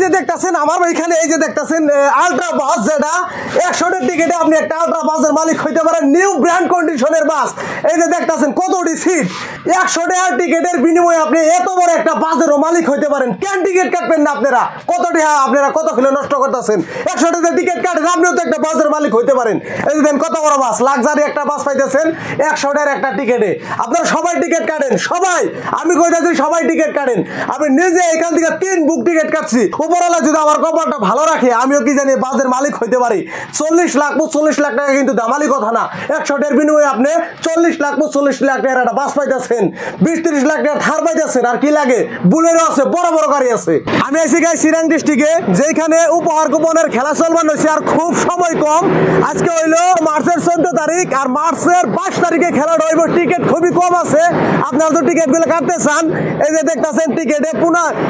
যে দেখতেছেন আমার এখানে এই যে দেখতেছেন আলট্রা বাস, যেটা 100 টিকেটে আপনি একটা আলট্রা বাসের মালিক হইতে পারেন, নিউ ব্র্যান্ড কন্ডিশনের বাস। এই যে দেখতেছেন কতটি সিট, 100 টাকার টিকেটের বিনিময়ে আপনি এত বড় একটা বাসেরও মালিক হইতে পারেন। কেন টিকিট কাটবেন না আপনারা? কতটি আপনারা কত কিলো নষ্ট করতেছেন? 100 টাকার টিকিট কাটেন, আপনিও তো একটা বাসের মালিক হইতে পারেন। এই যে দেন কত বড় বাস, লাক্সারি একটা বাস পাইতেছেন 100 টাকার একটা টিকেটে। আপনারা সবাই টিকিট কাটেন, সবাই, আমি কইতাছি সবাই টিকিট কাটেন। আমি নিজে এখান থেকে 3 বুক টিকিট কাটছি। উপরওয়ালা যদি আমার কপালটা ভালো রাখে আমিও কি জানি বাসের মালিক হইতে পারি। 40 লাখ 45 লাখ টাকা কিন্তু দামালি কথা না। 100 টাকার বিনিময়ে আপনি 40 লাখ 45 লাখ টাকার একটা বাস পাইতেছেন, 20-30 লাখ টাকার থার পাইতেছেন। আর কি লাগে? বুলেরও আছে, বড় বড় গাড়ি আছে। আমি আইছি গাই চিরাং ডিস্ট্রিক্টে, যেখানে উপহার কুপনের খেলা চলমান হয়েছে আর খুব সময় কম। আজকে হইলো মার্চের 14 তারিখ, আর মার্চের 5 তারিখে খেলাটা হইব। টিকিট খুবই কম আছে, আপনারা তো টিকিটগুলো কাটতে চান। এই যে দেখতেছেন টিকিটে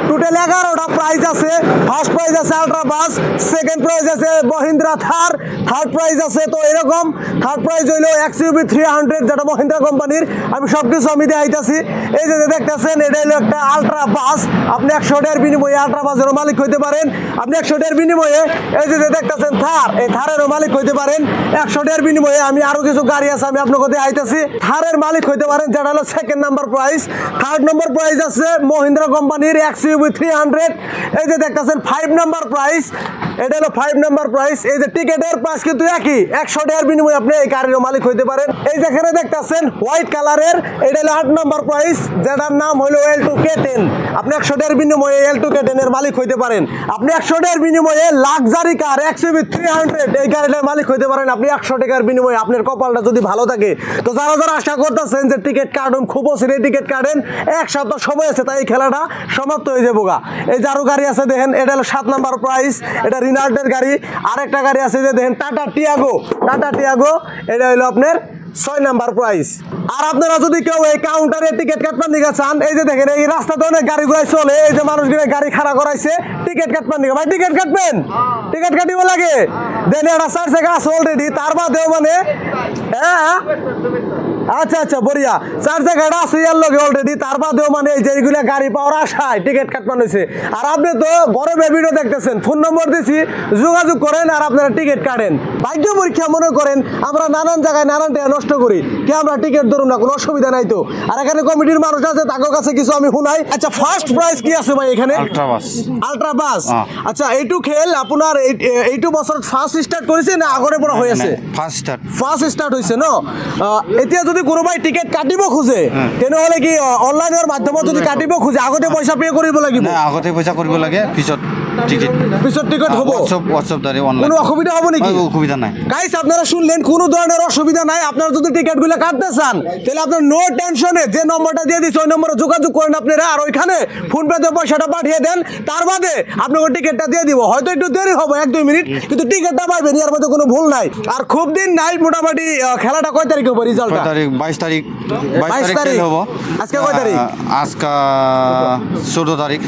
টোটাল 11টা প্রাইজ আছে। ফার্স্ট প্রাইজ আছে আলট্রা বাস, সেকেন্ড প্রাইজ আছে মহিন্দ্রা থার, থার্ড প্রাইজ আছে তো এরকম। থার্ড প্রাইজ হইলো XUV 300, যেটা মহিন্দ্রা কোম্পানির। আমি সবকিছু আমি দেখাইতেছি। এই যে দেখতেছেন এটা হলো একটা আলট্রা বাস। আপনি 100 টাকার বিনিময়ে আলট্রা বাসেরও মালিক হইতে পারেন। আপনি 100 টাকার বিনিময়ে এই যে দেখতেছেন থার, এই থারেরও মালিক হইতে পারেন। 100 টাকার বিনিময়ে আমি আরো কিছু গাড়ি আছে আমি আপনাকে দেখাইতেছি, থারের মালিক হইতে পারেন, যেটা হলো second number prize. Third number prize আছে মহিন্দ্রা কোম্পানির XUV 300। এই যে দেখতেছেন 5 নাম্বার প্রাইস, এটা হলো 5 নাম্বার প্রাইস। এই যে টিকেটের প্রাইস কিন্তু একই, 100 টাকার বিনিময়ে আপনি এই গাড়ির মালিক হইতে পারেন। এই যেখানে দেখতেছেন হোয়াইট কালারের, এটা হলো 8 নাম্বার প্রাইস, যেটার নাম হলো L2K10। আপনি 100 টাকার বিনিময়ে L2K10 এর মালিক হইতে পারেন। আপনি 100 টাকার বিনিময়ে লাক্সারি কার XUV 300 এই গাড়িটার মালিক হইতে পারেন। আপনি 100 টাকার বিনিময়ে আপনার কপালটা যদি ভালো থাকে। তো যারা যারা আশা করতেছেন যে টিকিট কাটুন, খুব অচিরে টিকিট কাটেন, 1 সপ্তাহ সময় আছে, তাই এই খেলাটা সমাপ্ত হয়ে যাবো গা। এই যে আরো গাড়ি আছে দেখেন, এটা হলো 7 নাম্বার প্রাইস, এটা রিনাল্টের গাড়ি। আরেকটা গাড়ি আছে যে দেখেন টাটা টিয়াগো, এটা হলো আপনার 6 নাম্বার প্রাইস। আর আপনারা যদি কেউ এই কাউন্টারে টিকিট কাটবার নিয়ে চান, এই যে দেখেন এই রাস্তাতে অনেক গাড়িগুলো চলে, এই যে মানুষগুলো গাড়ি খাড়া করাইছে টিকিট কাটবার নিয়ে। ভাই টিকিট কাটবেন? টিকিট কাটিব লাগে। দেন এটা 4 জায়গা আছে অলরেডি, তার বাদেও মানে হ্যাঁ আচ্ছা বড়িয়া 4 জায়গাটা আছে ইয়ার লগে অলরেডি, তার বাদেও মানে এই যে এইগুলা গাড়ি পাওয়ার আশায় টিকিট কাটবার হয়েছে। আর আপনি তো বড় ভিডিও দেখতেছেন, ফোন নম্বর দিছি, যোগাযোগ করেন আর আপনারা টিকিট কাটেন। ভাগ্য পরীক্ষা মনে করেন আমরা নানান জায়গায় নানান টাকা নষ্ট করি, কি আমরা টিকিট ধরুন না, কোনো অসুবিধা নাই তো। আর এখানে কমিটির মানুষ আছে, তাদের কাছে কিছু আমি শুনাই। আচ্ছা ফার্স্ট প্রাইস কি আছে ভাই এখানে? আলট্রা বাস। আচ্ছা এইটু খেল আপনার এইটু বছর ফার্স্ট স্টার্ট করেছে না আগরে পড়া হয়েছে? ফার্স্ট স্টার্ট হয়েছে না। এতিয়া যদি কোনোবাই টিকিট কাটিব খুঁজে তেনেহলে কি অনলাইনের মাধ্যমে যদি কাটিব খুঁজে আগতে পয়সা পে কৰিব লাগিব? না, আগতে পয়সা কৰিব লাগে, পিছত টিকিট হ'ব। হোয়াটসঅ্যাপ দ্বারা অনলাইন। কোনো অসুবিধা হবে নাকি? অসুবিধা নাই। গাইস আপনারা শুনলেন, কোনো ধরনের অসুবিধা নাই। আপনারা যদি টিকিটগুলো কাটতে চান তাহলে আপনার নো টেনশনে যে নম্বরটা দিয়ে দিচ্ছি ওই নম্বরে যোগাযোগ করেন আপনারা, আর ওইখানে ফোন পেতে পয়সাটা পাঠিয়ে দেন। তার বাদে আপনাকে টিকিটটা দিয়ে দিব। হয়তো একটু দেরি হবে 1-2 মিনিট, কিন্তু টিকিটটা পাবেন, এর মধ্যে কোনো ভুল নাই। আর খুব দিন নাই, মোটামুটি খেলাটা কয় তারিখ হবে? রিজাল্টটা 22 তারিখ হবে। আজকে কয় তারিখ? আজকে 14 তারিখ,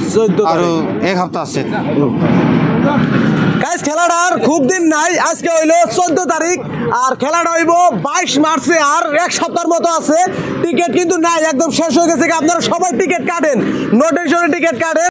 আর এক সপ্তাহ আছে। গাইস খেলাটার খুব দিন নাই, আজকে হইলো 14 তারিখ, আর খেলাটা হইব 22 মার্চে, আর 1 সপ্তাহের মতো আছে। টিকিট কিন্তু নাই, একদম শেষ হয়ে গেছে। আপনারা সবাই টিকিট কাটেন, নো টেনশনে টিকিট কাটেন।